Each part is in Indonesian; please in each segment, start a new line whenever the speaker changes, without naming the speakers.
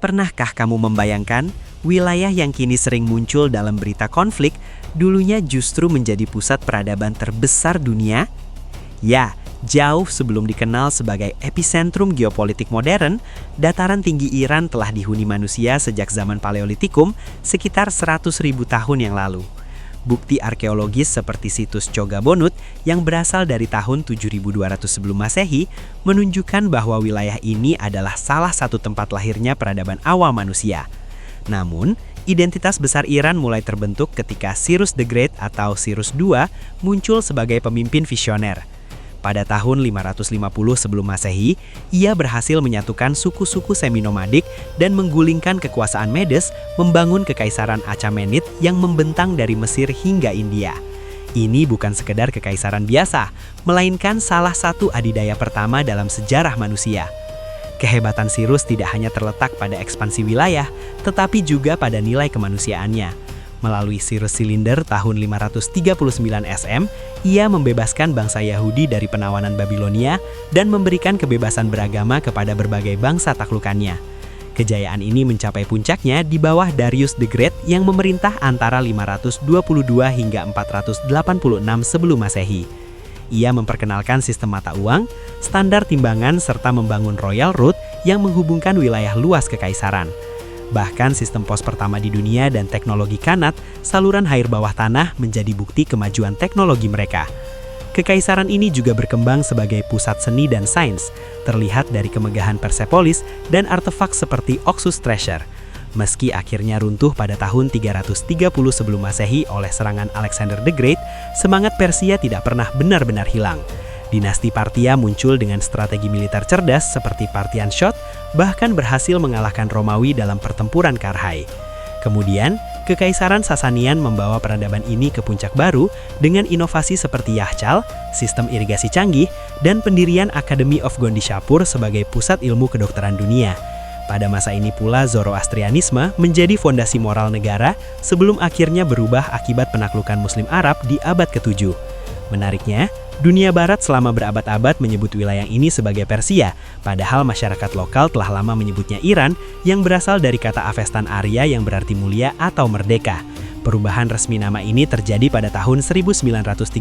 Pernahkah kamu membayangkan wilayah yang kini sering muncul dalam berita konflik dulunya justru menjadi pusat peradaban terbesar dunia? Ya, jauh sebelum dikenal sebagai epicentrum geopolitik modern, dataran tinggi Iran telah dihuni manusia sejak zaman Paleolitikum sekitar 100.000 tahun yang lalu. Bukti arkeologis seperti situs Chogabonut yang berasal dari tahun 7200 sebelum Masehi menunjukkan bahwa wilayah ini adalah salah satu tempat lahirnya peradaban awal manusia. Namun, identitas besar Iran mulai terbentuk ketika Cyrus the Great atau Cyrus II muncul sebagai pemimpin visioner. Pada tahun 550 sebelum Masehi, ia berhasil menyatukan suku-suku semi-nomadik dan menggulingkan kekuasaan Medes, membangun kekaisaran Achaemenid yang membentang dari Mesir hingga India. Ini bukan sekedar kekaisaran biasa, melainkan salah satu adidaya pertama dalam sejarah manusia. Kehebatan Cyrus tidak hanya terletak pada ekspansi wilayah, tetapi juga pada nilai kemanusiaannya. Melalui Cyrus Cylinder tahun 539 SM, ia membebaskan bangsa Yahudi dari penawanan Babilonia dan memberikan kebebasan beragama kepada berbagai bangsa taklukannya. Kejayaan ini mencapai puncaknya di bawah Darius the Great yang memerintah antara 522 hingga 486 sebelum Masehi. Ia memperkenalkan sistem mata uang, standar timbangan serta membangun Royal Road yang menghubungkan wilayah luas kekaisaran. Bahkan sistem pos pertama di dunia dan teknologi kanat, saluran air bawah tanah menjadi bukti kemajuan teknologi mereka. Kekaisaran ini juga berkembang sebagai pusat seni dan sains, terlihat dari kemegahan Persepolis dan artefak seperti Oxus Treasure. Meski akhirnya runtuh pada tahun 330 sebelum Masehi oleh serangan Alexander the Great, semangat Persia tidak pernah benar-benar hilang. Dinasti Parthia muncul dengan strategi militer cerdas seperti Parthian Shot, bahkan berhasil mengalahkan Romawi dalam pertempuran Karhai. Kemudian, Kekaisaran Sasanian membawa peradaban ini ke puncak baru dengan inovasi seperti Yahchal, sistem irigasi canggih, dan pendirian Academy of Gondishapur sebagai pusat ilmu kedokteran dunia. Pada masa ini pula Zoroastrianisme menjadi fondasi moral negara sebelum akhirnya berubah akibat penaklukan Muslim Arab di abad ke-7. Menariknya, dunia barat selama berabad-abad menyebut wilayah ini sebagai Persia, padahal masyarakat lokal telah lama menyebutnya Iran yang berasal dari kata Avestan Arya yang berarti mulia atau merdeka. Perubahan resmi nama ini terjadi pada tahun 1935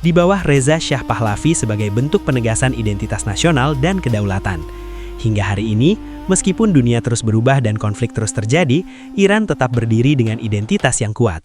di bawah Reza Shah Pahlavi sebagai bentuk penegasan identitas nasional dan kedaulatan. Hingga hari ini, meskipun dunia terus berubah dan konflik terus terjadi, Iran tetap berdiri dengan identitas yang kuat.